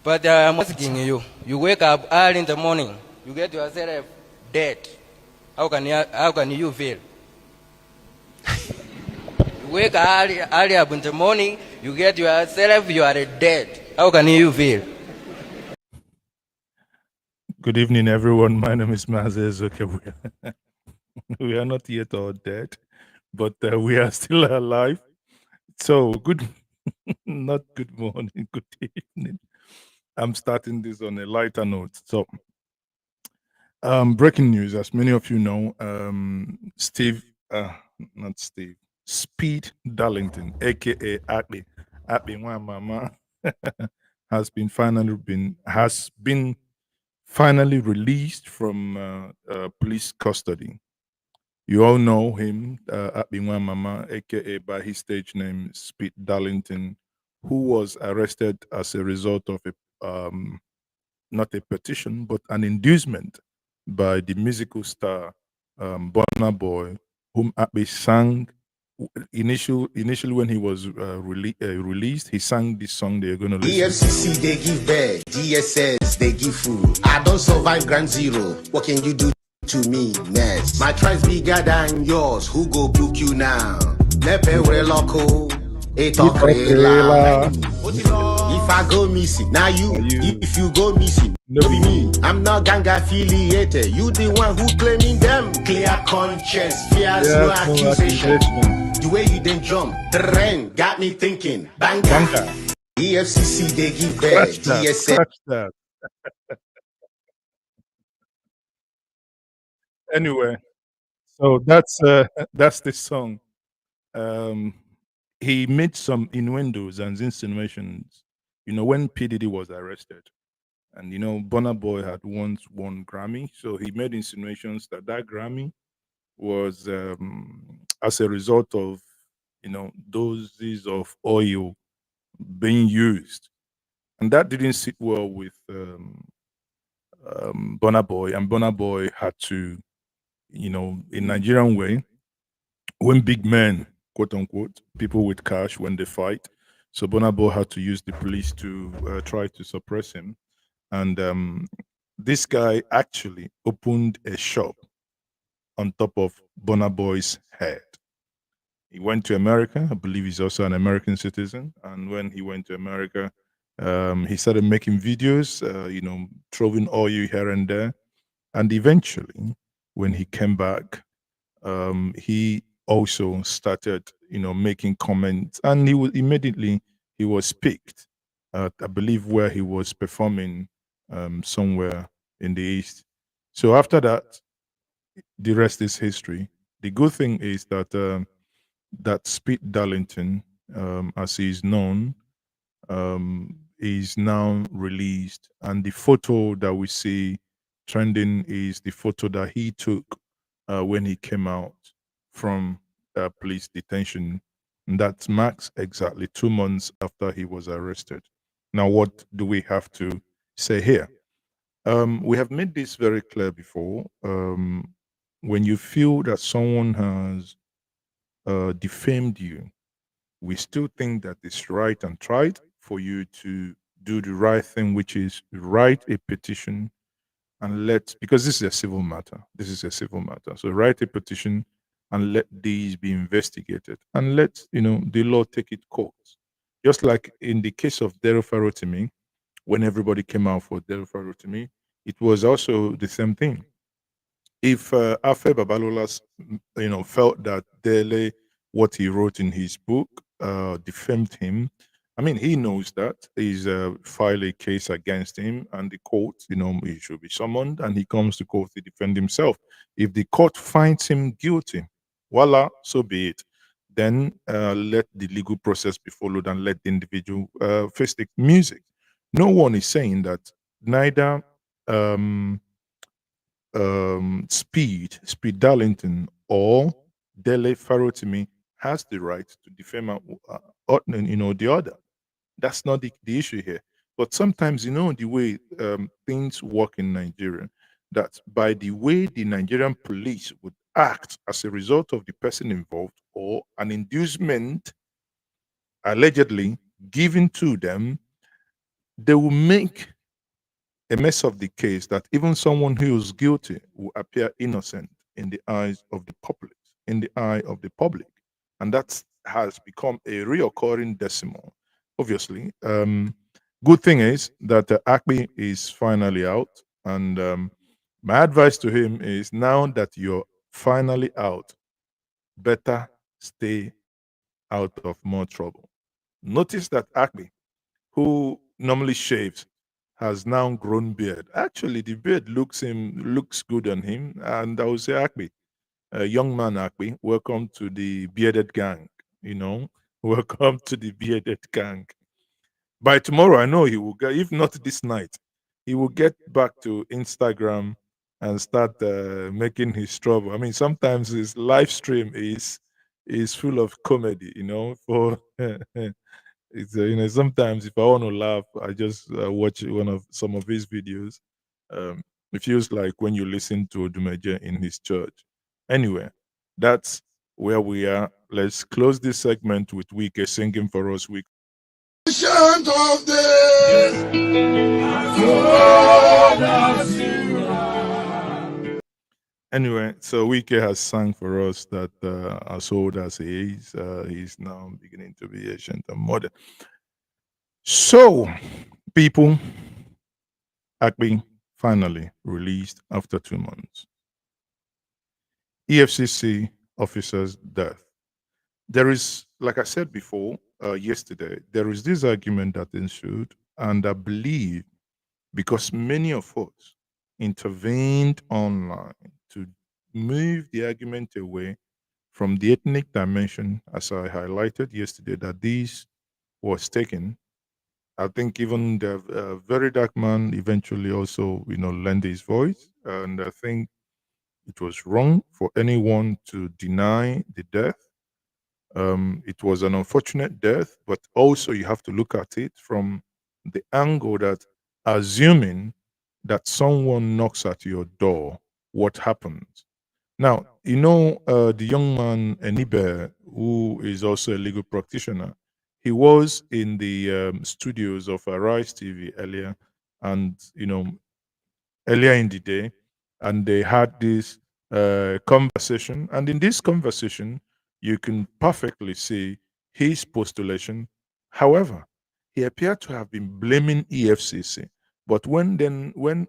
But I'm asking you, you wake up early in the morning, you get yourself dead. How can you feel? You wake early up in the morning, you get yourself, you are dead. How can you feel? Good evening, everyone. My name is Mazes. Okay, we are not yet all dead, but we are still alive. So, not good morning, good evening. I'm starting this on a lighter note. So, breaking news, as many of you know, not Steve, Speed Darlington, aka Api Mama, has been finally released from police custody. You all know him, Akbinwa Mama, aka by his stage name, Speed Darlington, who was arrested as a result of not a petition, but an inducement by the musical star Burna Boy, whom Akbe sang. Initially, when he was released, he sang this song they're going to listen EFCC, to. they give bed. DSS, they give food. I don't survive ground zero. What can you do to me next? My tribe's bigger than yours. Who go book you now? Nepe we loco. Eto krela. If I go missing, now you. If you go missing, no be me. I'm not gang affiliated. You the one who claiming them. Clear conscience, fears no accusation. The way you then jump, the rain got me thinking. Banga. EFCC, they give bed. Scratch that. Anyway, so that's the song. Um, he made some innuendos and insinuations. When P Diddy was arrested, and Burna Boy had once won Grammy, so he made insinuations that Grammy was as a result of doses of oil being used, and that didn't sit well with Burna Boy, and Burna Boy had to, in Nigerian way, when big men, quote unquote, people with cash, when they fight, so Burna Boy had to use the police to try to suppress him, and this guy actually opened a shop on top of Burna Boy's head. He went to America. I believe he's also an American citizen. And when he went to America, he started making videos, throwing oil here and there. And eventually, when he came back, he also started, making comments. And he was picked, I believe, where he was performing somewhere in the East. So after that, the rest is history. The good thing is that Speed Darlington, as he is known, is now released, and the photo that we see trending is the photo that he took when he came out from police detention. And that marks exactly 2 months after he was arrested. Now, what do we have to say here? We have made this very clear before. When you feel that someone has defamed you, we still think that it's right and tried for you to do the right thing, which is write a petition and because this is a civil matter. This is a civil matter. So write a petition and let these be investigated and let, the law take its course. Just like in the case of Dero Farotimi, when everybody came out for Dero Farotimi, it was also the same thing. If Afe Babalola, felt that Dele, what he wrote in his book, defamed him, I mean, he knows that. He's filed a case against him, and the court, he should be summoned, and he comes to court to defend himself. If the court finds him guilty, voila, so be it. Then let the legal process be followed and let the individual face the music. No one is saying that neither Speed Darlington or Dele Farotimi has the right to defame the other. That's not the issue here. But sometimes, the way things work in Nigeria, that by the way the Nigerian police would act as a result of the person involved or an inducement allegedly given to them, they will make a mess of the case that even someone who is guilty will appear innocent in the eyes of the public, and that has become a reoccurring decimal. Obviously, good thing is that Akpi is finally out, and my advice to him is now that you're finally out, better stay out of more trouble. Notice that Akpi, who normally shaves, has now grown beard. Actually, the beard looks good on him, and I would say, Akpi, young man Akpi, welcome to the bearded gang. You know, welcome to the bearded gang. By tomorrow, I know he will get. If not this night, he will get back to Instagram and start making his trouble. I mean, sometimes his live stream is full of comedy. You know, for it's sometimes if I want to laugh, I just watch some of his videos. Um, it feels like when you listen to Odumeje in his church. Anyway, that's where we are. Let's close this segment with Wike singing for us. Wike. Ancient of days, Lord as you are. Anyway, so Wike has sung for us that as old as he is, he's now beginning to be ancient and modern. So, people, Akbi finally released after 2 months. EFCC officer's death. There is, like I said before, yesterday, there is this argument that ensued, and I believe because many of us intervened online to move the argument away from the ethnic dimension, as I highlighted yesterday, that this was taken. I think even the very dark man eventually also, lent his voice, and I think it was wrong for anyone to deny the death. It was an unfortunate death, but also you have to look at it from the angle that assuming that someone knocks at your door, what happens? Now, the young man, Enibe, who is also a legal practitioner, he was in the studios of Arise TV earlier, and, earlier in the day, and they had this conversation. And in this conversation, you can perfectly see his postulation. However, he appeared to have been blaming EFCC. But when Rufai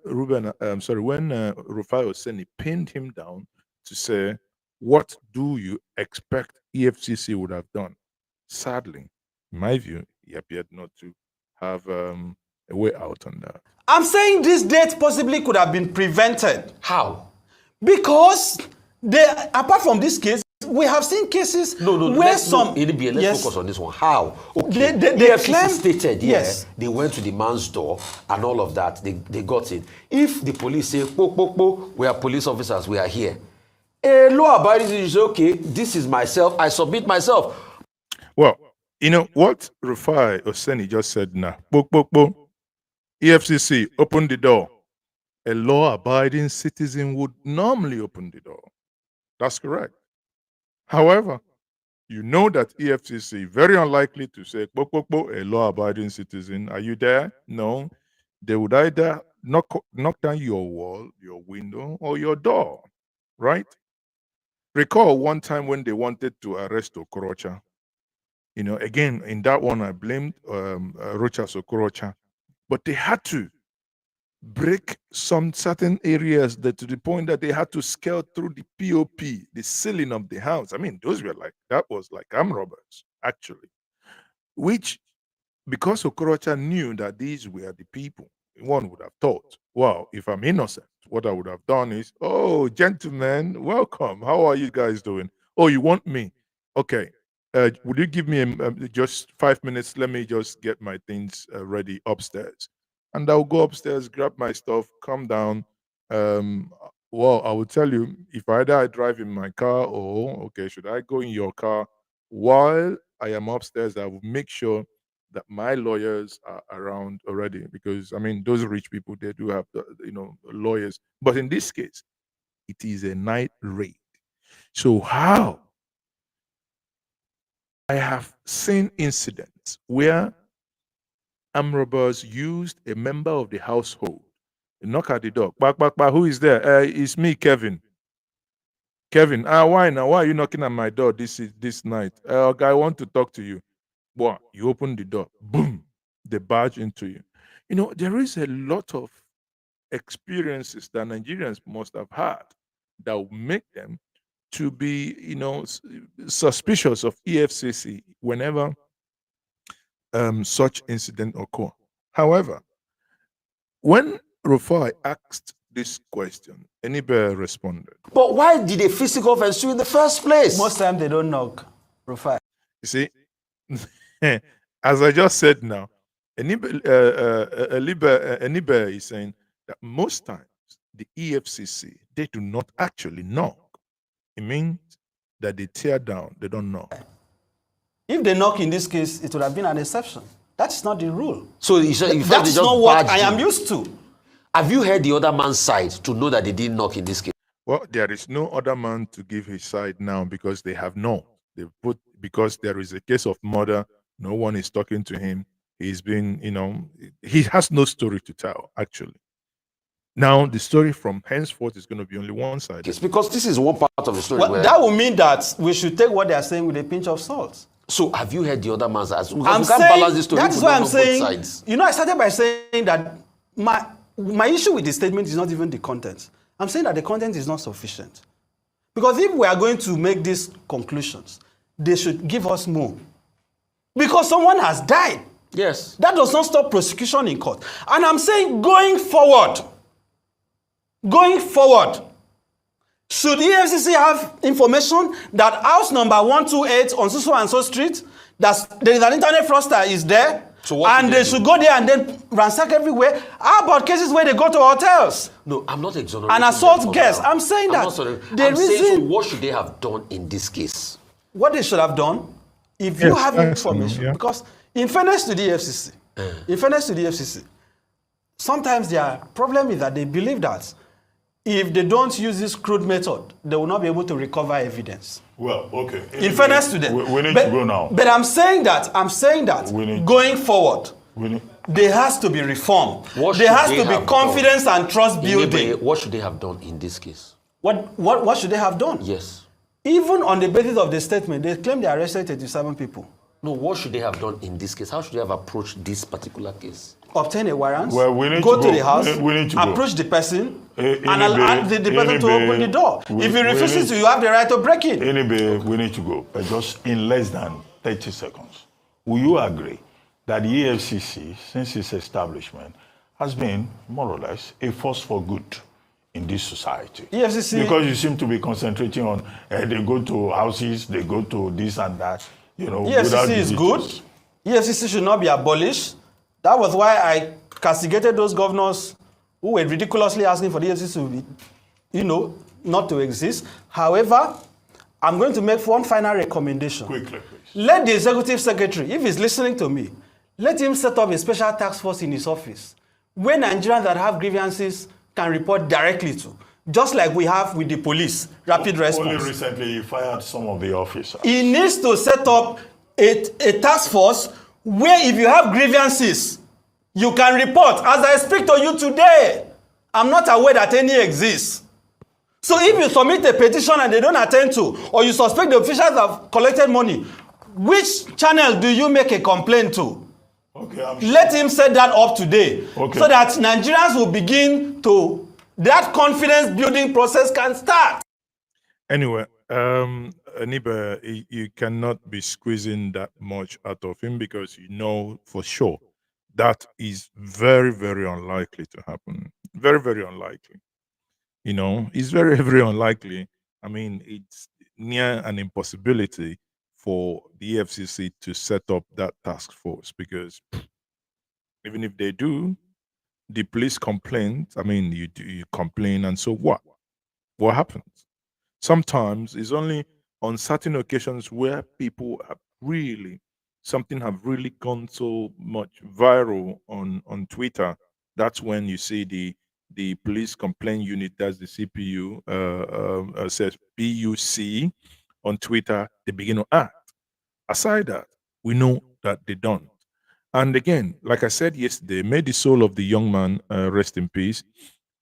Oseni pinned him down to say, "What do you expect EFCC would have done?" Sadly, in my view, he appeared not to have a way out on that. I'm saying this death possibly could have been prevented. How? Because apart from this case, we have seen cases where let's focus on this one. How? Okay. They EFCC stated, yes, they went to the man's door and all of that. They got in. If the police say, we are police officers, we are here. A law-abiding citizen say, okay, this is myself, I submit myself. Well, what Rufai Oseni just said now. EFCC, open the door. A law-abiding citizen would normally open the door. That's correct. However, you know that EFCC very unlikely to say, a law-abiding citizen, are you there? No. They would either knock down your wall, your window, or your door, right? Recall one time when they wanted to arrest Okorocha. Again, in that one, I blamed Rochas Okorocha. But they had to break some certain areas to the point that they had to scale through the POP, the ceiling of the house. I mean, that was like armed robbers, actually. Which, because Okorocha knew that these were the people, one would have thought, wow, if I'm innocent, what I would have done is, oh, gentlemen, welcome. How are you guys doing? Oh, you want me? Okay. Would you give me just 5 minutes? Let me just get my things ready upstairs. And I'll go upstairs, grab my stuff, come down. Well, I will tell you, if either I drive in my car or, okay, should I go in your car? While I am upstairs, I will make sure that my lawyers are around already, because, I mean, those rich people, they do have, lawyers. But in this case, it is a night raid. So how? I have seen incidents where armed robbers used a member of the household. They knock at the door. Back, who is there? It's me, Kevin. Kevin, why now? Why are you knocking at my door this night? Okay, I want to talk to you. Well, you open the door. Boom. They barge into you. You know, there is a lot of experiences that Nigerians must have had that will make them to be, suspicious of EFCC whenever such incident occur. However, when Rufai asked this question, Enibe responded. But why did a physical offense in the first place? Most times they don't knock. Rufai. You see, as I just said now, Enibe is saying that most times the EFCC, they do not actually knock. It means that they tear down, they don't knock. If they knock in this case, it would have been an exception. That's not the rule. So you said That's not what I am used to. Have you heard the other man's side to know that they didn't knock in this case? Well, there is no other man to give his side now because they have no. Because there is a case of murder, no one is talking to him. He's been, he has no story to tell, actually. Now, the story from henceforth is going to be only one side. It's because this is one part of the story. Well, that will mean that we should take what they are saying with a pinch of salt. So, have you heard the other man's side? I'm saying, that's why I'm saying, I started by saying that my issue with the statement is not even the content. I'm saying that the content is not sufficient. Because if we are going to make these conclusions, they should give us more. Because someone has died. Yes. That does not stop prosecution in court. And I'm saying going forward, should EFCC have information that house number 128 on so and so street, that there is an internet fraudster is there, so and they should go there and then ransack everywhere? How about cases where they go to hotels? No, I'm not exonerating. And assault guests. I'm saying that so what should they have done in this case? What they should have done, if you have information, because in fairness to the EFCC, sometimes their problem is that they believe that if they don't use this crude method, they will not be able to recover evidence. Well, okay. In fairness to them. We need to go now. But I'm saying that going forward, there has to be reform. There has to be confidence and trust building. What should they have done in this case? What should they have done? Yes. Even on the basis of the statement, they claim they arrested 37 people. No, what should they have done in this case? How should they have approached this particular case? Obtain a warrant, well, we need go to the house, approach the person, and allow the person to open the door. If he refuses to, you have the right to break it. Anyway, we need to go. Just in less than 30 seconds. Will you agree that the EFCC, since its establishment, has been, more or less, a force for good in this society? EFCC... Because you seem to be concentrating on, they go to houses, they go to this and that, EFCC is good. EFCC should not be abolished. That was why I castigated those governors who were ridiculously asking for the EFCC to be, not to exist. However, I'm going to make one final recommendation. Quickly, please. Let the executive secretary, if he's listening to me, let him set up a special task force in his office where Nigerians that have grievances can report directly to, just like we have with the police, rapid response. Only recently he fired some of the officers. He needs to set up a task force where if you have grievances, you can report. As I speak to you today, I'm not aware that any exists. So if you submit a petition and they don't attend to, or you suspect the officials have collected money, which channel do you make a complaint to? Okay, let him set that up today, okay, so that Nigerians will begin to, that confidence building process can start. Anyway, Aniba, you cannot be squeezing that much out of him because you know for sure that is very, very unlikely to happen. Very, very unlikely. It's very, very unlikely. I mean, it's near an impossibility for the EFCC to set up that task force because even if they do, the police complain. I mean, you complain, and so what? What happens? Sometimes it's only on certain occasions where people have something have really gone so much viral on Twitter. That's when you see the police complaint unit, that's the CPU, says PUC on Twitter, they begin to act. Aside that, we know that they don't. And again, like I said yesterday, may the soul of the young man rest in peace.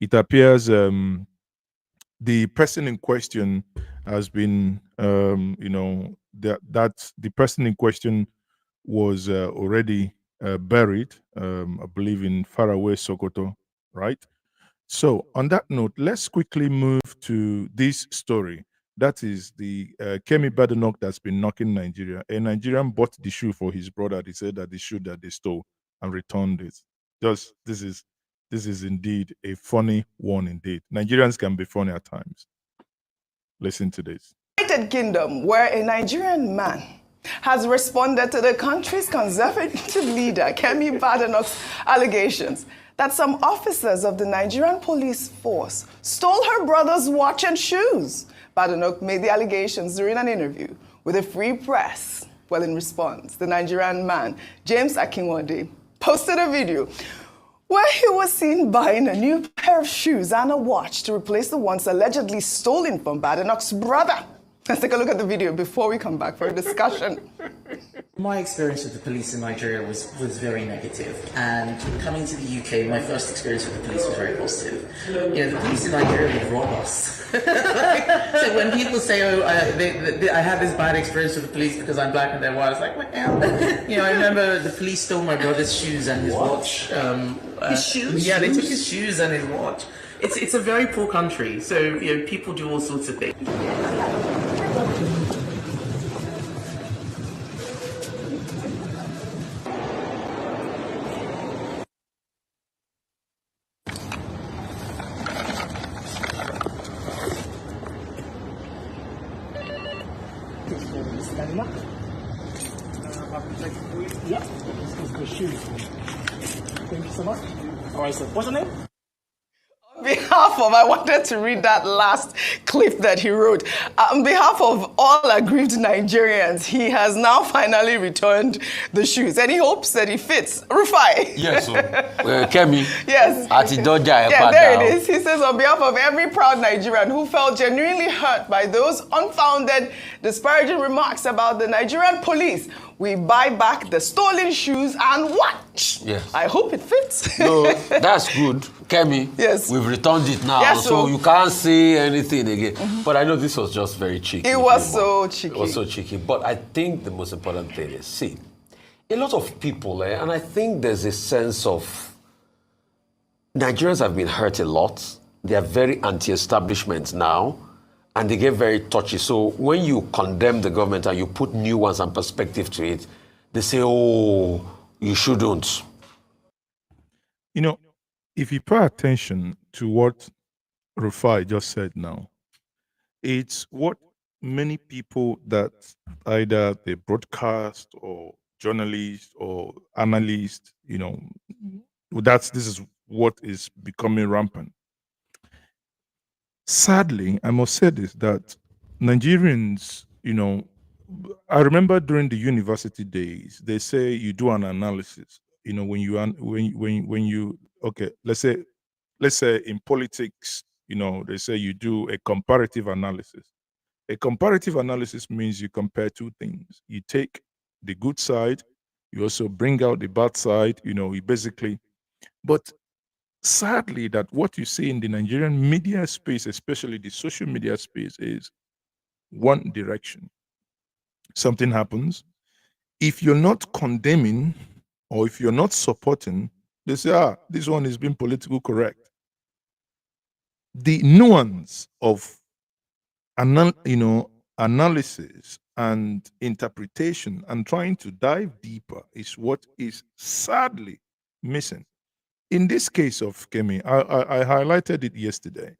It appears the person in question has been, that the person in question was already buried, I believe, in faraway Sokoto, right? So, on that note, let's quickly move to this story. That is the Kemi Badenoch that's been knocking Nigeria. A Nigerian bought the shoe for his brother. They said that the shoe that they stole and returned it. Just this is indeed a funny one indeed. Nigerians can be funny at times. Listen to this. United Kingdom, where a Nigerian man has responded to the country's conservative leader, Kemi Badenoch's allegations that some officers of the Nigerian police force stole her brother's watch and shoes. Badenoch made the allegations during an interview with a free press. Well, in response, the Nigerian man, James Akinwande, posted a video where he was seen buying a new pair of shoes and a watch to replace the ones allegedly stolen from Badenoch's brother. Let's take a look at the video before we come back for a discussion. My experience with the police in Nigeria was very negative, and coming to the UK, my first experience with the police was very positive. You know, the police in Nigeria would rob us. So when people say, "Oh, I had this bad experience with the police because I'm black and they're white," it's like, well, you know, I remember the police stole my brother's shoes and his watch. His shoes? Yeah, they took his shoes and his watch. It's a very poor country, so you know, people do all sorts of things. Yeah, this is the shoes. Thank you so much. All right, so what's your name? On behalf of, I wanted to read that last clip that he wrote. On behalf of all aggrieved Nigerians, he has now finally returned the shoes, and he hopes that it fits. Rufai. Yes, so, Kemi. Yes. Yeah, there it is. He says, on behalf of every proud Nigerian who felt genuinely hurt by those unfounded, disparaging remarks about the Nigerian police, we buy back the stolen shoes and watch. Yes. I hope it fits. No, that's good. Kemi, yes. We've returned it now, yes, so you can't say anything again. Mm-hmm. But I know this was just very cheeky. It was so cheeky. It was so cheeky. But I think the most important thing is, see, a lot of people, and I think there's a sense of Nigerians have been hurt a lot. They are very anti-establishment now, and they get very touchy. So when you condemn the government and you put nuance and perspective to it, they say, oh, you shouldn't. You know, if you pay attention to what Rufai just said now, it's what many people that either they broadcast or journalists or analysts, you know, this is what is becoming rampant. Sadly, I must say this, that Nigerians, you know, I remember during the university days, they say you do an analysis. You know, when you okay, let's say in politics, you know, they say you do a comparative analysis. A comparative analysis means you compare two things. You take the good side, you also bring out the bad side, you know, you basically, but sadly, that what you see in the Nigerian media space, especially the social media space, is one direction. Something happens. If you're not condemning or if you're not supporting, they say, this one is being politically correct. The nuance of analysis and interpretation and trying to dive deeper is what is sadly missing. In this case of Kemi, I highlighted it yesterday.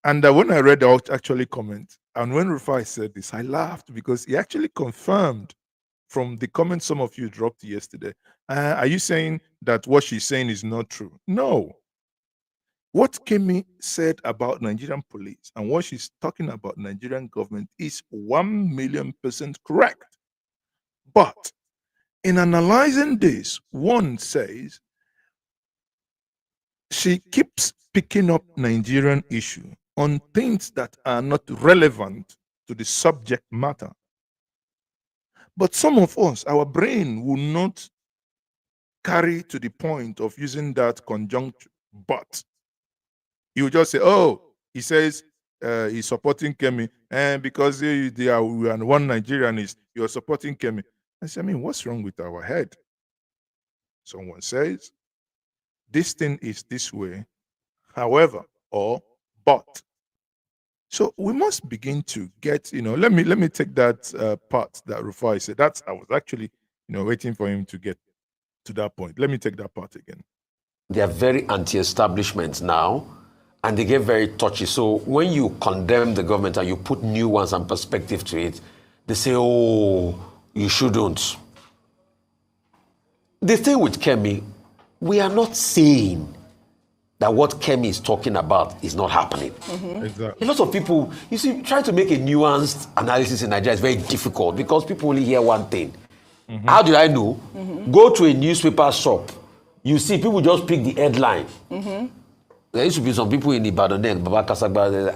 And when I read out actually comment, and when Rufai said this, I laughed because he actually confirmed from the comments some of you dropped yesterday. Are you saying that what she's saying is not true? No. What Kemi said about Nigerian police and what she's talking about Nigerian government is 1,000,000% correct. But in analyzing this, one says she keeps picking up Nigerian issue on things that are not relevant to the subject matter. But some of us, our brain will not carry to the point of using that conjunct but. You just say, oh, he says he's supporting Kemi, and because they are one Nigerian is you're supporting Kemi. I say, I mean, what's wrong with our head? Someone says, this thing is this way, however, or but. So we must begin to get, let me take that part that Rufai said. That's I was actually, waiting for him to get to that point. Let me take that part again. They are very anti-establishment now, and they get very touchy. So when you condemn the government and you put nuance and perspective to it, they say, oh, you shouldn't. The thing with Kemi, we are not saying that what Kemi is talking about is not happening. Exactly. A lot of people, you see, trying to make a nuanced analysis in Nigeria is very difficult because people only hear one thing. How did I know? Go to a newspaper shop. You see, people just pick the headline. There used to be some people in the Badenoch, Baba Kasagba,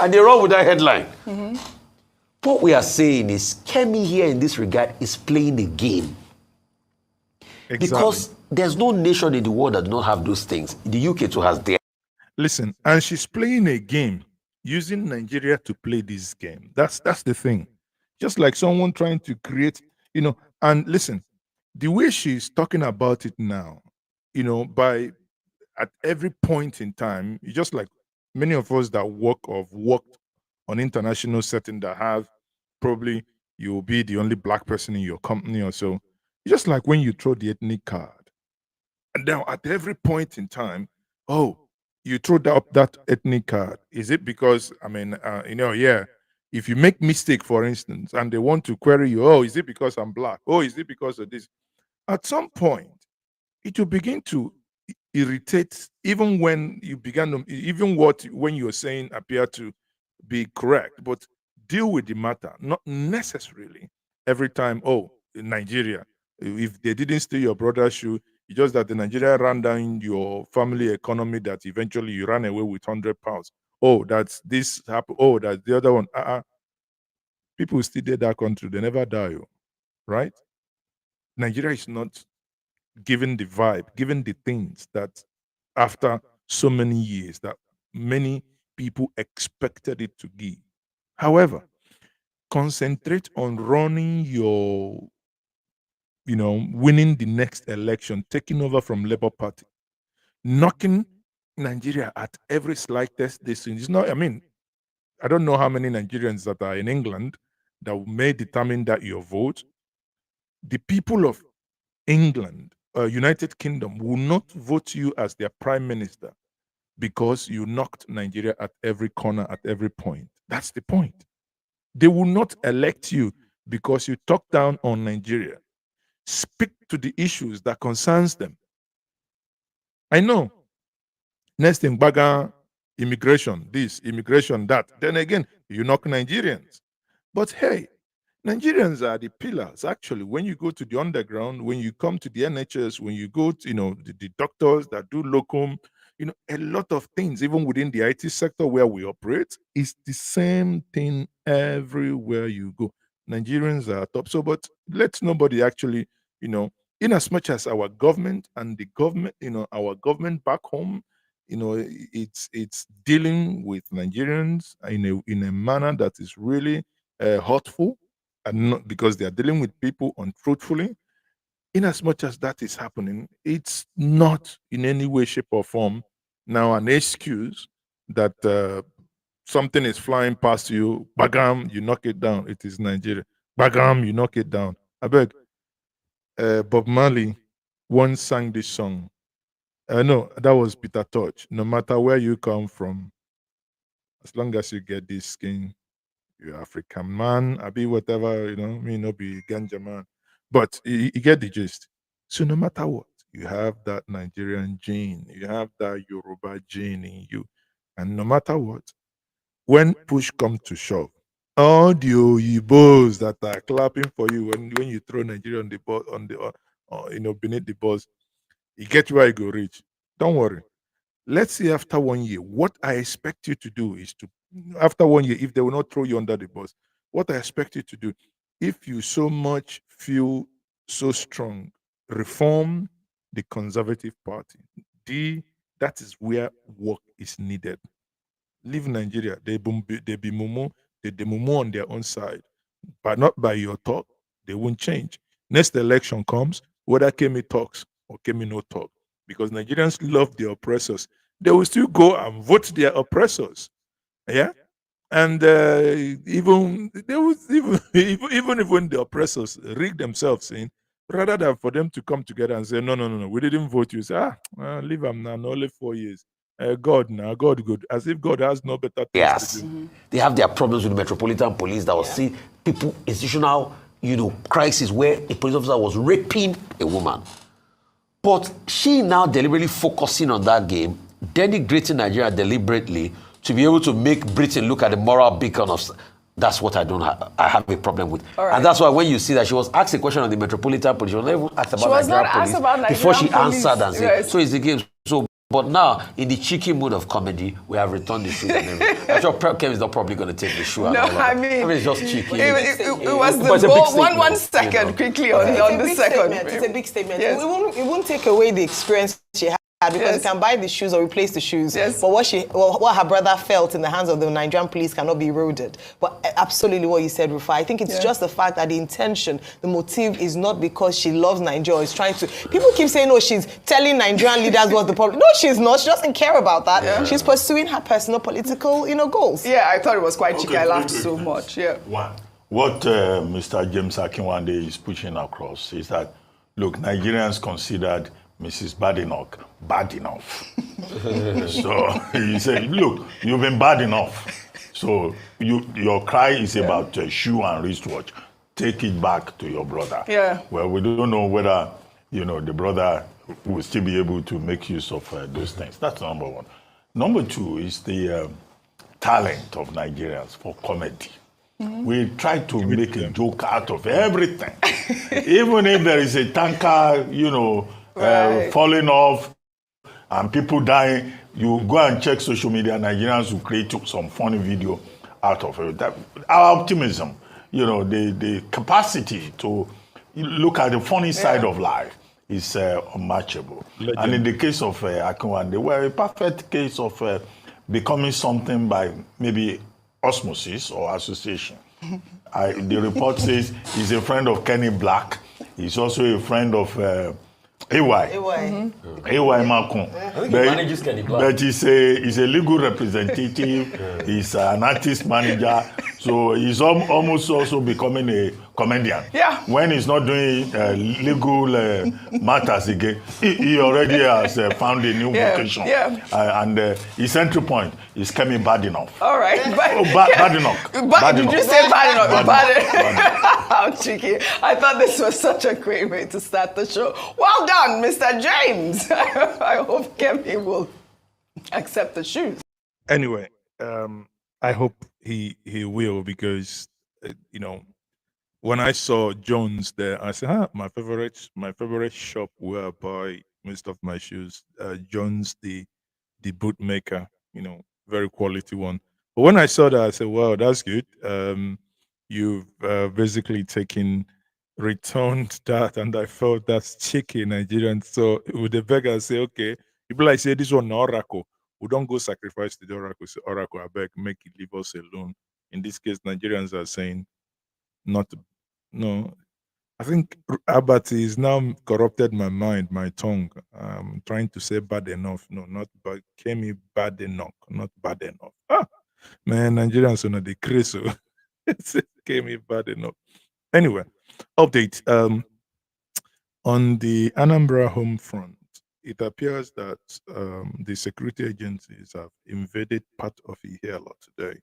and they run with that headline. What we are saying is, Kemi here in this regard is playing a game. Exactly. Because there's no nation in the world that do not have those things. The UK too has their. Listen, and she's playing a game using Nigeria to play this game. That's the thing. Just like someone trying to create, and listen, the way she's talking about it now, by at every point in time, it's just like many of us that worked on international setting that have probably you'll be the only black person in your company or so. It's just like when you throw the ethnic card. And now at every point in time, oh, you throw that ethnic card. Is it because, if you make mistake, for instance, and they want to query you, oh, is it because I'm black? Oh, is it because of this? At some point, it will begin to irritate, even when you when you're saying appear to be correct, but deal with the matter, not necessarily every time, oh, in Nigeria, if they didn't steal your brother's shoe, it's just that the Nigeria ran down your family economy that eventually you ran away with £100. Oh, that's this happened. Oh, that's the other one. People still did that country. They never die, right? Nigeria is not given the vibe, given the things that after so many years that many people expected it to give. However, concentrate on running your, winning the next election, taking over from Labour Party, knocking Nigeria at every slightest distance. It's not, I don't know how many Nigerians that are in England that may determine that your vote. The people of England, United Kingdom, will not vote you as their prime minister because you knocked Nigeria at every corner, at every point. That's the point. They will not elect you because you talk down on Nigeria. Speak to the issues that concerns them. I know. Next thing, baga, immigration, this, immigration, that. Then again, you knock Nigerians. But hey, Nigerians are the pillars. Actually, when you go to the underground, when you come to the NHS, when you go to, the doctors that do locum, a lot of things, even within the IT sector where we operate, is the same thing everywhere you go. Nigerians are top. So, but let nobody actually, in as much as our government and the government, our government back home, it's dealing with Nigerians in a manner that is really hurtful, and not because they are dealing with people untruthfully. In as much as that is happening, it's not in any way, shape, or form now an excuse that something is flying past you, bagam, you knock it down. It is Nigeria. Bagam, you knock it down. I beg. Bob Marley once sang this song. No, that was Peter Tosh. No matter where you come from, as long as you get this skin, you're African man, I be whatever, me no be ganja man. But you get the gist. So no matter what, you have that Nigerian gene, you have that Yoruba gene in you. And no matter what, when push comes to shove, all the Oyibos that are clapping for you when you throw Nigeria on the ball, beneath the balls, you get where you go reach. Don't worry. Let's see after 1 year. What I expect you to do is to, after 1 year, if they will not throw you under the bus, what I expect you to do, if you so much feel so strong. Reform the Conservative Party. That is where work is needed. Leave Nigeria. They be mumu, they mumu on their own side, but not by your talk. They won't change. Next election comes, whether Kemi talks or Kemi no talk, because Nigerians love their oppressors. They will still go and vote their oppressors. Yeah, and even they would even if when the oppressors rig themselves in, rather than for them to come together and say no, we didn't vote you, say leave them now, only 4 years. God now, God good, as if God has no better things Yes. to do. They have their problems with the Metropolitan Police that was see people, institutional, crisis where a police officer was raping a woman. But she now deliberately focusing on that game, denigrating Nigeria deliberately to be able to make Britain look at the moral beacon of. That's what I have a problem with. Right. And that's why when you see that she was asked a question on the Metropolitan Police, she was not even asked about Nigerian police before she answered and said, so it's the game. So, but now, in the cheeky mood of comedy, we have returned the shoe and everything. I'm sure Kem is not probably going to take the shoe. No, I mean, it's just cheeky. It was the goal. One second, quickly on the second. It's a big statement. Yes. It won't take away the experience she had, because you can buy the shoes or replace the shoes. Yes. But what her brother felt in the hands of the Nigerian police cannot be eroded. But absolutely what you said, Rufai, I think it's just the fact that the intention, the motive is not because she loves Nigeria, is trying to. People keep saying, oh, she's telling Nigerian leaders what's the problem. No, she's not. She doesn't care about that. Yeah. She's pursuing her personal political, goals. Yeah, I thought it was quite cheeky. I laughed wait. so much. Yeah. One, what Mr. James Akinwande is pushing across is that, look, Nigerians considered Mrs. Badenoch bad enough. So he said, look, you've been bad enough. So your cry is about shoe and wristwatch. Take it back to your brother. Yeah. Well, we don't know whether, the brother will still be able to make use of those things. That's number one. Number two is the talent of Nigerians for comedy. Mm-hmm. We try to make a joke out of everything. Even if there is a tanker, falling off and people dying, you go and check social media, Nigerians will create some funny video out of it. Our optimism, the capacity to look at the funny side of life is unmatchable. Legend. And in the case of Akinwande, they were a perfect case of becoming something by maybe osmosis or association. The report says he's a friend of Kenny Black. He's also a friend of AY. AY Makun. I think he manages Kenny Black. But he's a legal representative. He's an artist manager. So he's almost also becoming a comedian. Yeah. When he's not doing legal matters again, he already has found a new vocation. Yeah. And his entry point is Kemi Badenoch. All right. Badenoch. Did you say Badenoch? How cheeky. I thought this was such a great way to start the show. Well done, Mr. James. I hope Kemi will accept the shoes. Anyway, I hope he will, because when I saw Jones there, I said, my favorite shop where I buy most of my shoes. Jones, the bootmaker, very quality one. But when I saw that, I said, wow, that's good. You've basically returned that, and I felt that's cheeky Nigerian. So with the beggar, I say, okay, people like say this one no oracle. We don't go sacrifice to the oracle. Say, oracle, I beg, make it leave us alone. In this case, Nigerians are saying no. I think Albert is now corrupted my mind, my tongue. I'm trying to say bad enough. No, not bad. Kemi Badenoch, not bad enough. Man, Nigerians are not the crazy. Kemi Badenoch. Anyway, update. On the Anambra home front, it appears that the security agencies have invaded part of Ihiala today.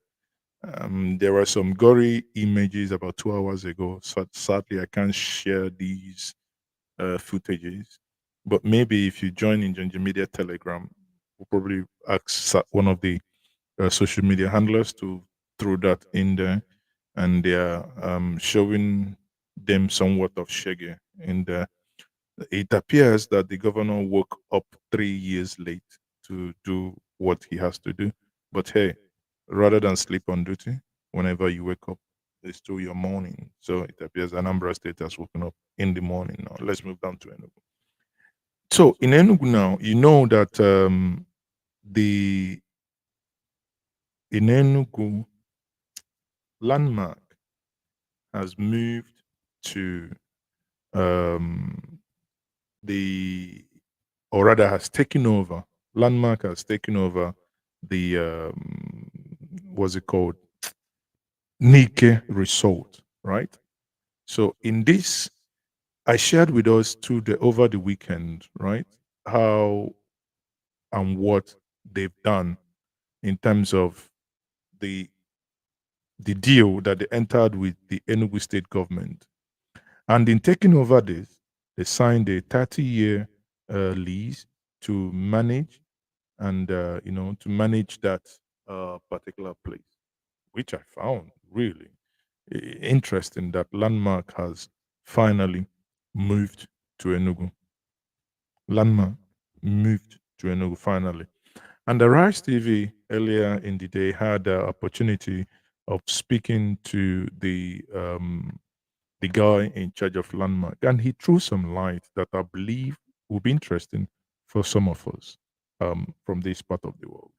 There were some gory images about 2 hours ago. So sadly, I can't share these footages. But maybe if you join in Ginger Media Telegram, we'll probably ask one of the social media handlers to throw that in there. And they are showing them somewhat of shaggy in there. It appears that the governor woke up 3 years late to do what he has to do. But hey, rather than sleep on duty, whenever you wake up, they stole your morning. So it appears Anambra State has woken up in the morning now. Let's move down to Enugu. So in Enugu now, you know that the in Enugu landmark has moved to um, the, or rather has taken over. Landmark has taken over the what's it called? Nike Resort, right? So in this, I shared with us over the weekend, right? How and what they've done in terms of the the deal that they entered with the Enugu state government. And in taking over this, they signed a 30-year lease to manage and to manage that particular place, which I found really interesting that Landmark has finally moved to Enugu. Landmark moved to Enugu finally. And the Rise TV earlier in the day had the opportunity of speaking to the guy in charge of Landmark, and he threw some light that I believe will be interesting for some of us from this part of the world.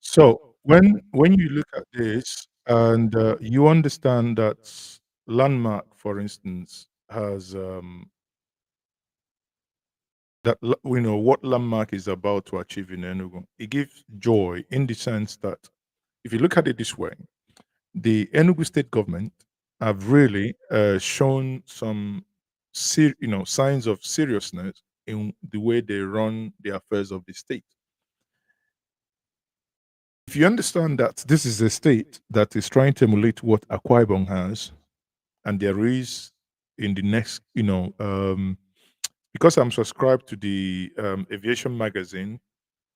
So when you look at this and you understand that Landmark, for instance, has what Landmark is about to achieve in Enugu, it gives joy in the sense that if you look at it this way, the Enugu state government have really shown some signs of seriousness in the way they run the affairs of the state. If you understand that this is a state that is trying to emulate what Akwa Ibom has, and there is in the next, because I'm subscribed to the aviation magazine,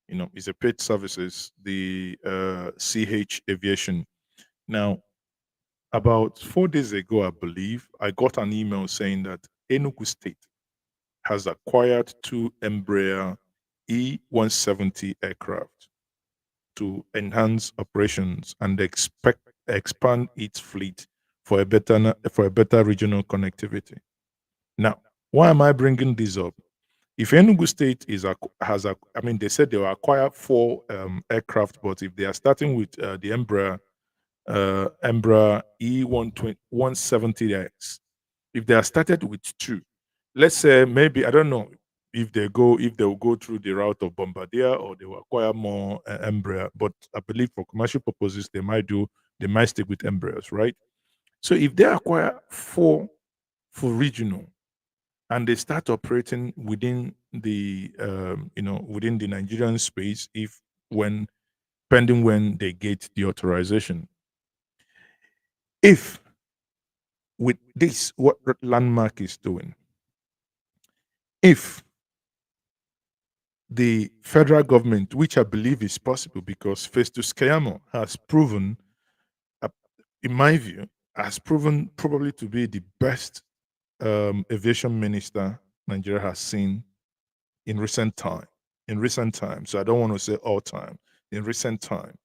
it's a paid services, the CH Aviation. Now, about 4 days ago, I believe, I got an email saying that Enugu State has acquired two Embraer E170 aircraft to enhance operations and expand its fleet for a better regional connectivity. Now, why am I bringing this up? If Enugu State they said they will acquire four aircraft, but if they are starting with the Embraer E170X, if they are started with two, let's say maybe I don't know if they will go through the route of Bombardier or they will acquire more Embraer, but I believe for commercial purposes they might stick with Embraers, right? So if they acquire four for regional and they start operating within the within the Nigerian space, if when pending when they get the authorization. If with this, what Landmark is doing, if the federal government, which I believe is possible because Festus Keyamo has proven, uh, in my view, has proven probably to be the best aviation minister Nigeria has seen in recent time. In recent time, so I don't want to say all time. In recent time,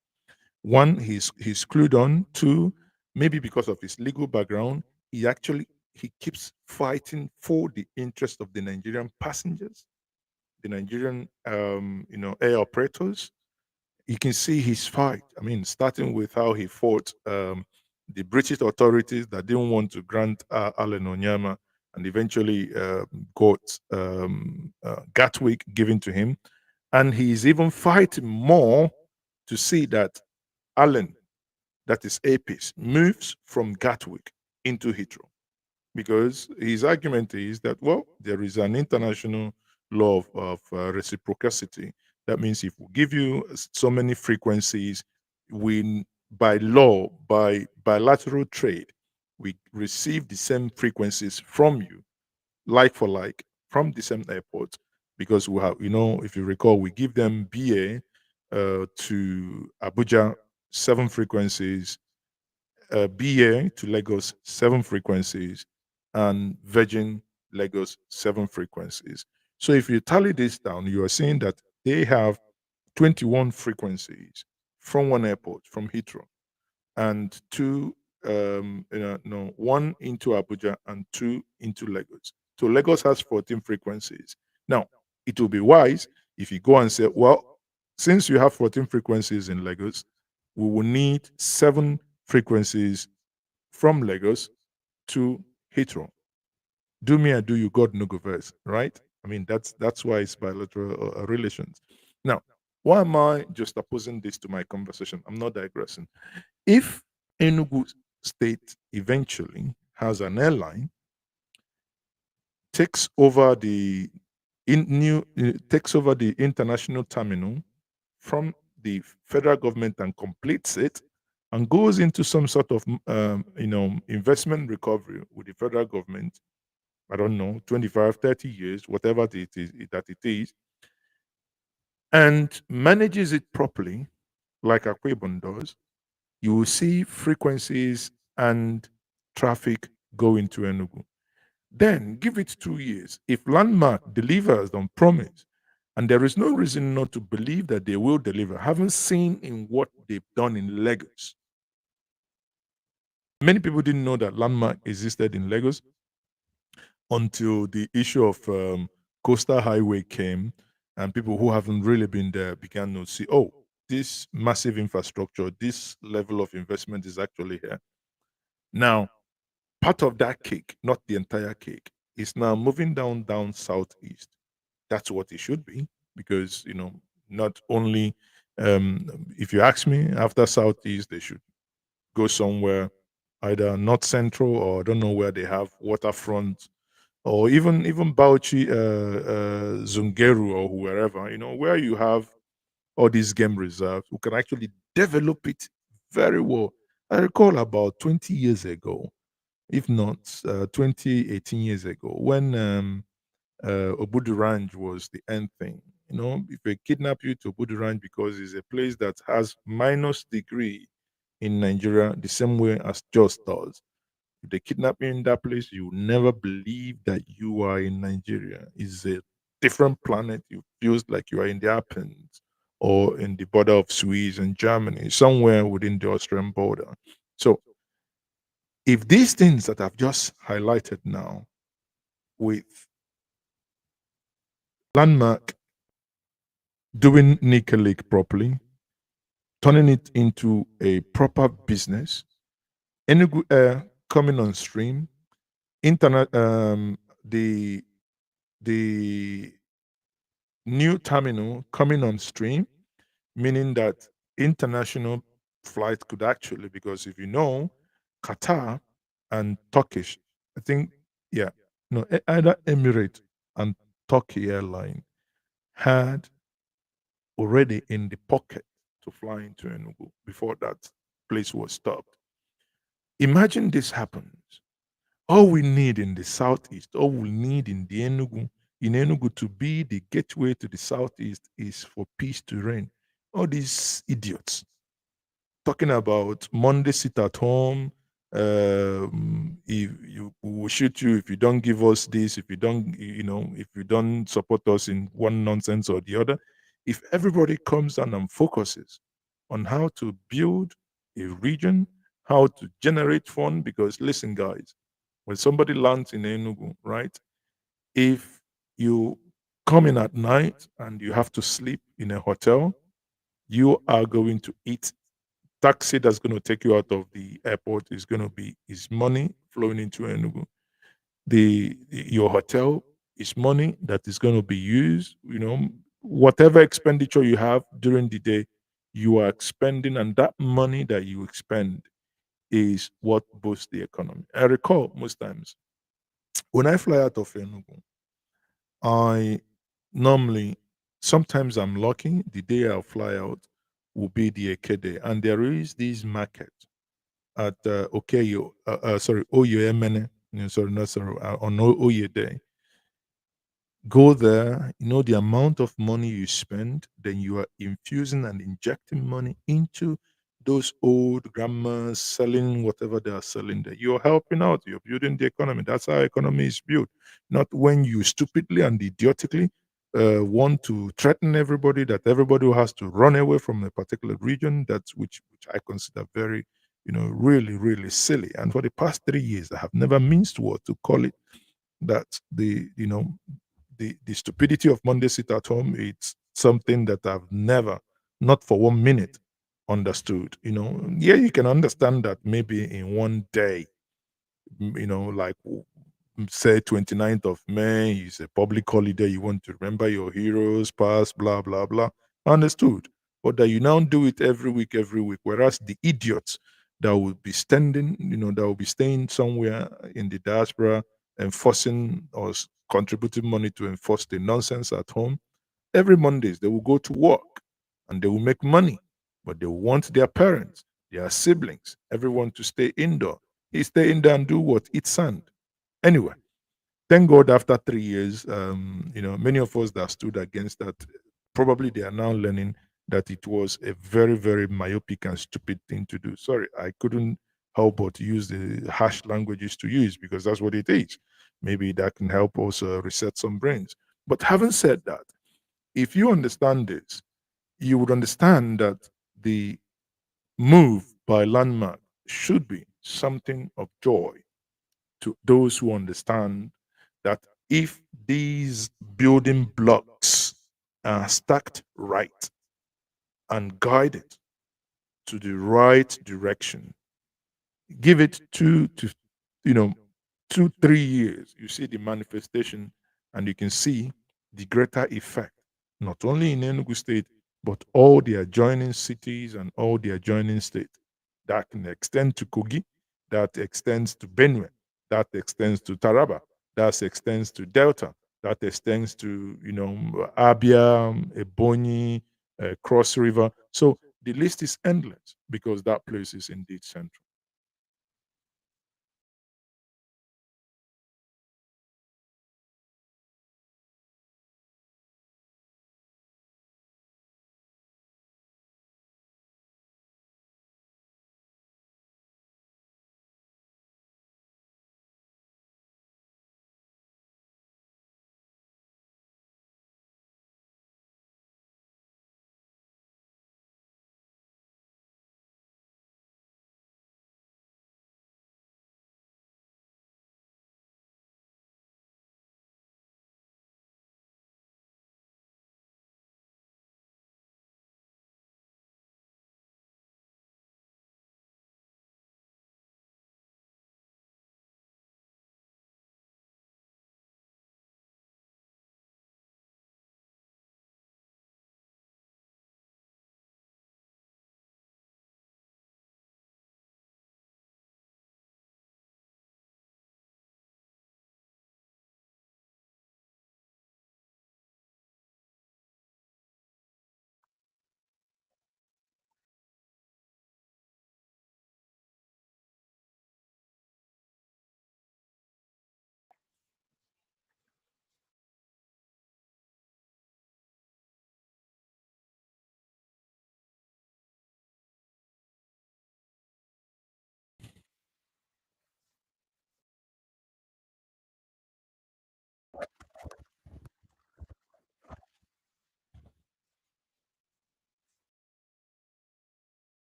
one, he's clued on. Two, maybe because of his legal background, he keeps fighting for the interest of the Nigerian passengers, the Nigerian air operators. You can see his fight. I mean, starting with how he fought the British authorities that didn't want to grant Allen Onyama, and eventually got Gatwick given to him. And he's even fighting more to see that Allen, that is APIS, moves from Gatwick into Heathrow. Because his argument is that, well, there is an international law of reciprocity. That means if we give you so many frequencies, we, by law, by bilateral trade, we receive the same frequencies from you, like for like, from the same airport. Because we have, if you recall, we give them BA to Abuja, 7 frequencies, BA to Lagos, 7 frequencies, and Virgin Lagos, 7 frequencies. So if you tally this down, you are seeing that they have 21 frequencies from one airport, from Heathrow, and 2, no, 1 into Abuja and 2 into Lagos. So Lagos has 14 frequencies. Now, it will be wise if you go and say, well, since you have 14 frequencies in Lagos, we will need 7 frequencies from Lagos to Heathrow. Do me and do you, God no go verse, right? I mean, that's why it's bilateral relations. Now, why am I just opposing this to my conversation? I'm not digressing. If Enugu State eventually has an airline, takes over the international terminal from the federal government and completes it, and goes into some sort of investment recovery with the federal government, I don't know, 25, 30 years, whatever it is, and manages it properly, like Akwebon does, you will see frequencies and traffic go into Enugu. Then give it 2 years. If Landmark delivers on promise, and there is no reason not to believe that they will deliver, having seen in what they've done in Lagos. Many people didn't know that Landmark existed in Lagos until the issue of Coastal Highway came, and people who haven't really been there began to see, oh, this massive infrastructure, this level of investment is actually here. Now, part of that cake, not the entire cake, is now moving down southeast. That's what it should be, because not only if you ask me, after southeast they should go somewhere either north central, or I don't know where they have waterfront, or even Bauchi, Zungeru, or wherever, where you have all these game reserves, who can actually develop it very well. I recall about 20 years ago, if not 20, 18 years ago, when Obudu Ranch was the end thing. If they kidnap you to Obudu Ranch because it's a place that has minus degree in Nigeria, the same way as Jos does. If they kidnap you in that place, you will never believe that you are in Nigeria. It's a different planet. You feels like you are in the Alpines or in the border of Swiss and Germany, somewhere within the Austrian border. So if these things that I've just highlighted now, with Landmark doing Nickel Lake properly, turning it into a proper business, Enugu Air coming on stream, internet, the new terminal coming on stream, meaning that international flights could actually, because if you know, Qatar and Turkish, I think, yeah, no, either Emirates and Turkey airline had already in the pocket to fly into Enugu before that place was stopped. Imagine this happens. All we need in the southeast, all we need in Enugu to be the gateway to the southeast is for peace to reign. All these idiots talking about Monday sit at home. If you we will shoot you if you don't give us this, if you don't, if you don't support us in one nonsense or the other. If everybody comes down and focuses on how to build a region, how to generate fund, because listen, guys, when somebody lands in Enugu, right? If you come in at night and you have to sleep in a hotel, you are going to eat taxi that's going to take you out of the airport is going to be is money flowing into Enugu. Your hotel is money that is going to be used. Whatever expenditure you have during the day, you are expending, and that money that you expend is what boosts the economy. I recall most times when I fly out of Enugu, I normally sometimes I'm lucky. The day I'll fly out will be the Eke day, and there is this market at Okeyo, sorry, Oyo sorry, not sorry, on Oye Day. Go there, the amount of money you spend, then you are infusing and injecting money into those old grandmas selling whatever they are selling there. You're helping out, you're building the economy. That's how economy is built. Not when you stupidly and idiotically want to threaten everybody that everybody has to run away from a particular region. That's which I consider very, really, really silly. And for the past 3 years, I have never minced word to call it that the stupidity of Monday sit at home, it's something that I've never, not for 1 minute, understood. Yeah, you can understand that maybe in one day, like say 29th of May is a public holiday, you want to remember your heroes, past, blah, blah, blah. Understood. But that you now do it every week, whereas the idiots that will be standing, that will be staying somewhere in the diaspora, enforcing or contributing money to enforce the nonsense at home, every Mondays they will go to work and they will make money, but they want their parents, their siblings, everyone to stay indoor. He stay indoor and do what? Eat sand. Anyway, thank God after 3 years, many of us that stood against that, probably they are now learning that it was a very, very myopic and stupid thing to do. Sorry, I couldn't help but use the harsh languages to use because that's what it is. Maybe that can help us reset some brains. But having said that, if you understand this, you would understand that the move by Landmark should be something of joy to those who understand that if these building blocks are stacked right and guided to the right direction, give it you know 2 3 years, you see the manifestation, and you can see the greater effect, not only in Enugu State, but all the adjoining cities and all the adjoining states. That can extend to Kogi, that extends to Benue, that extends to Taraba, that extends to Delta, that extends to Abia, Ebonyi, Cross River. So the list is endless because that place is indeed central.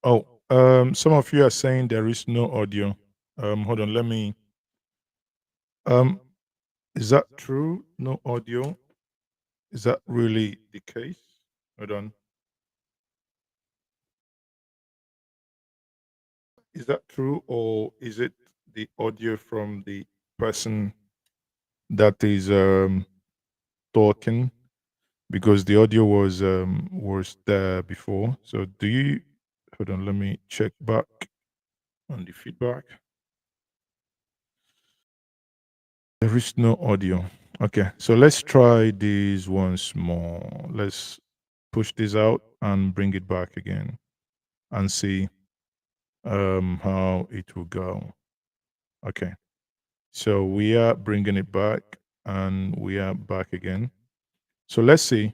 Oh, some of you are saying there is no audio. Hold on, let me. Is that true? No audio? Is that really the case? Hold on. Is that true, or is it the audio from the person that is talking? Because the audio was there before. So do you? Hold on, let me check back on the feedback. There is no audio. Okay, so let's try this once more. Let's push this out and bring it back again and see how it will go. Okay, so we are bringing it back and we are back again. So let's see.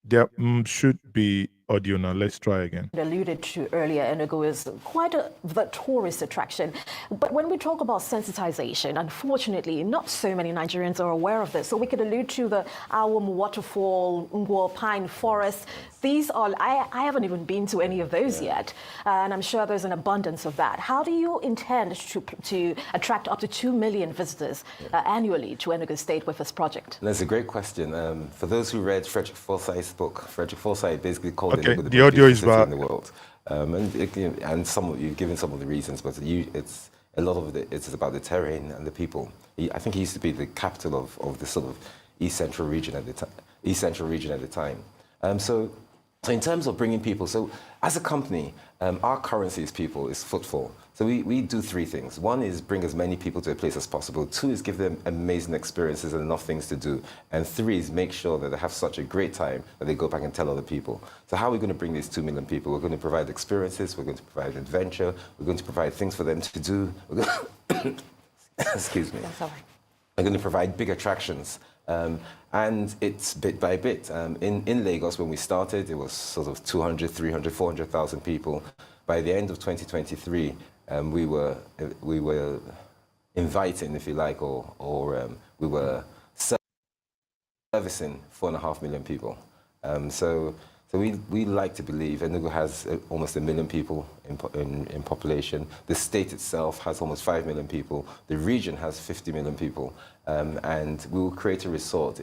There should be audio now. Let's try again. Alluded to earlier, Enugu is quite the tourist attraction. But when we talk about sensitization, unfortunately, not so many Nigerians are aware of this. So we could allude to the Awum Waterfall, Ngwo Pine Forest. These are, I haven't even been to any of those yet. And I'm sure there's an abundance of that. How do you intend to attract up to 2 million visitors annually to Enugu State with this project? That's a great question. For those who read Frederick Forsyth's book, Frederick Forsyth basically called Okay, it the audio is city back. in the world. And some of you've given some of the reasons, but it's a lot of it's about the terrain and the people. I think he used to be the capital of the sort of East Central region at the time. So in terms of bringing people, so as a company, our currency is people, is footfall. So we do three things. One is bring as many people to a place as possible. Two is give them amazing experiences and enough things to do. And three is make sure that they have such a great time that they go back and tell other people. So how are we going to bring these 2 million people? We're going to provide experiences, we're going to provide adventure, we're going to provide things for them to do. Excuse me. That's all right. We're going to provide big attractions. And it's bit by bit. In Lagos, when we started, it was sort of 200, 300, 400,000 people. By the end of 2023, we were inviting, if you like, or we were servicing 4.5 million people. So we like to believe Enugu has almost 1 million people in population. The state itself has almost 5 million people. The region has 50 million people. And we will create a resort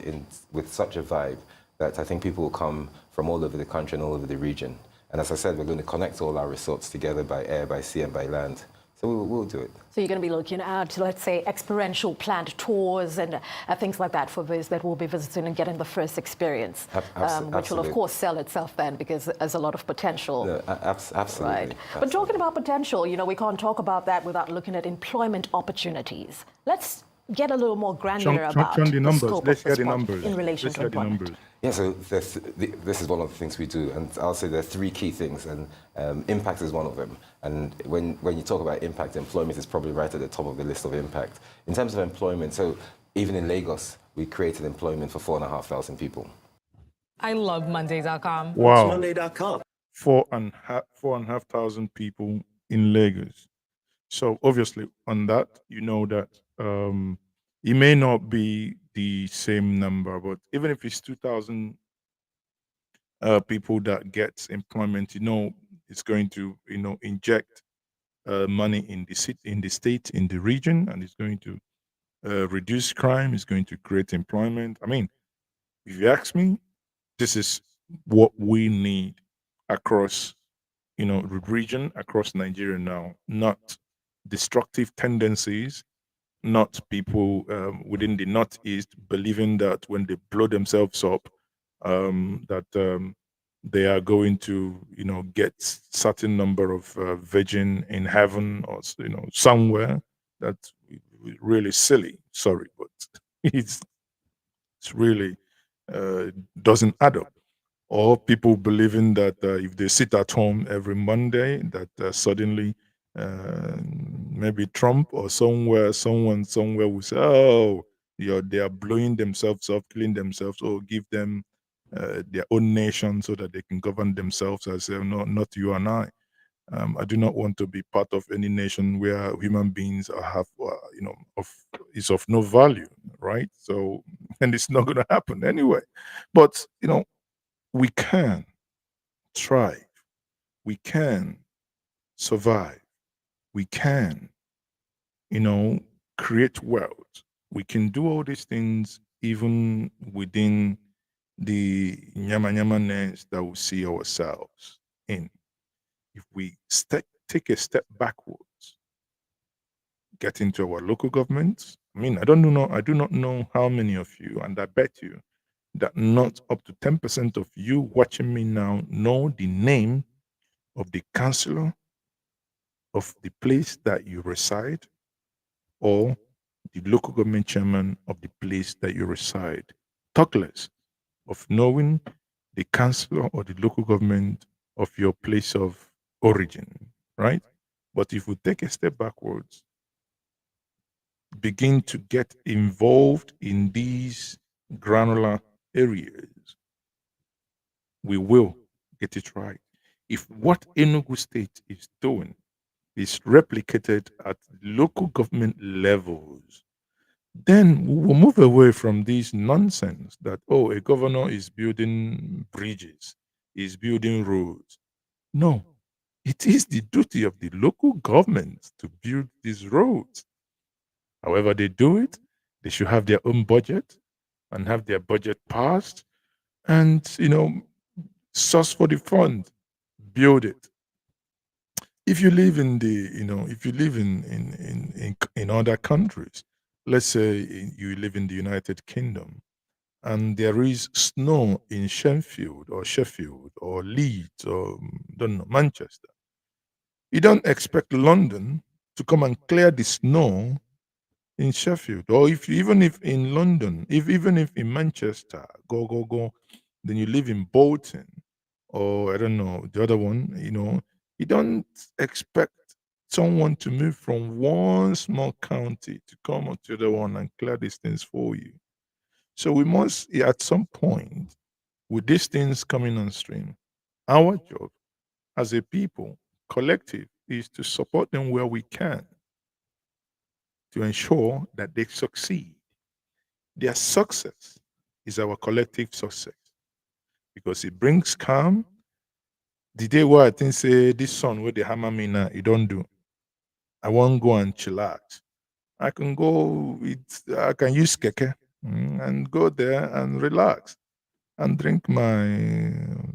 with such a vibe that I think people will come from all over the country and all over the region. And as I said, we're going to connect all our resorts together by air, by sea, and by land. So we'll do it. So you're going to be looking at, let's say, experiential planned tours and things like that for those that will be visiting and getting the first experience, which will, of course, sell itself then because there's a lot of potential. No, absolutely. Right. But talking about potential, we can't talk about that without looking at employment opportunities. Let's get a little more granular about the numbers. scope Let's of hear this the project numbers. in relation Let's to hear the employment. numbers. Yeah, so this is one of the things we do, and I'll say there are three key things, and impact is one of them. And when you talk about impact, employment is probably right at the top of the list of impact. In terms of employment, so even in Lagos, we created employment for 4,500 people. I love Monday.com. Wow. Monday.com. 4,500 people in Lagos. So obviously on that, you know that it may not be the same number, but even if it's 2,000 people that gets employment, it's going to, inject money in the city, in the state, in the region, and it's going to reduce crime. It's going to create employment. I mean, if you ask me, this is what we need across, the region, across Nigeria now, not destructive tendencies, not people within the Northeast believing that when they blow themselves up, they are going to, get certain number of virgin in heaven or, somewhere. That's really silly. Sorry, but it's really doesn't add up. Or people believing that if they sit at home every Monday, that suddenly maybe Trump or someone somewhere will say, "Oh, they are blowing themselves up, killing themselves, or give them their own nation so that they can govern themselves." I say, "No, not you and I. I do not want to be part of any nation where human beings is of no value, right? So, and it's not going to happen anyway. But we can thrive. We can survive. We can, create wealth. We can do all these things even within the nyama nyama nest that we see ourselves in. If we take a step backwards, get into our local governments. I mean, I do not know how many of you, and I bet you that not up to 10% of you watching me now know the name of the councillor of the place that you reside, or the local government chairman of the place that you reside. Talk less of knowing the councillor or the local government of your place of origin, right? But if we take a step backwards, begin to get involved in these granular areas, we will get it right. If what Enugu State is doing is replicated at local government levels, then we will move away from this nonsense that, oh, a governor is building bridges, is building roads. No, it is the duty of the local government to build these roads. However they do it, they should have their own budget and have their budget passed and, source for the fund, build it. If you live in in other countries, let's say you live in the United Kingdom, and there is snow in Sheffield or Leeds or Manchester, you don't expect London to come and clear the snow in Sheffield, or even if in London, even if in Manchester, go, then you live in Bolton, or I don't know the other one. You don't expect someone to move from one small county to come on to the other one and clear these things for you. So we must, at some point, with these things coming on stream, our job as a people, collective, is to support them where we can to ensure that they succeed. Their success is our collective success because it brings calm. The day where I think say this son where they hammer me now, you don't do. I won't go and chillax. I can use keke and go there and relax and drink my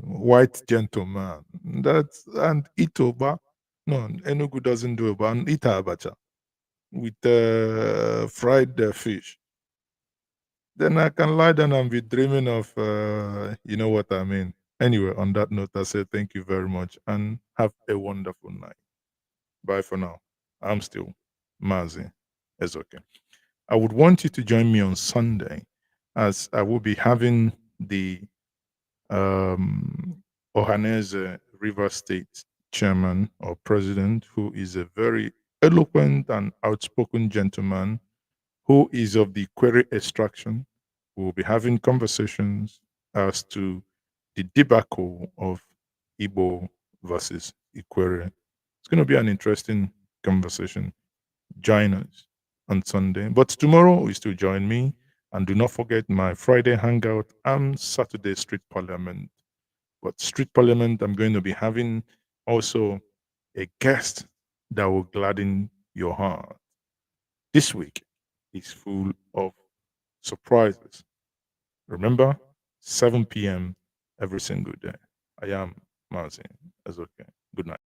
white gentleman. And eat oba. No, Enugu doesn't do oba. And eat abacha with fried fish. Then I can lie down and be dreaming of, you know what I mean. Anyway, on that note, I say thank you very much and have a wonderful night. Bye for now. I'm still Mazi. It's okay. I would want you to join me on Sunday as I will be having the Ohaneze River State chairman or president, who is a very eloquent and outspoken gentleman who is of the Query extraction. We will be having conversations as to the debacle of Igbo versus Ikwere. It's going to be an interesting conversation. Join us on Sunday. But tomorrow is to join me. And do not forget my Friday hangout and Saturday street parliament. But street parliament, I'm going to be having also a guest that will gladden your heart. This week is full of surprises. Remember, 7 p.m. every single day. I am Martin. That's okay. Good night.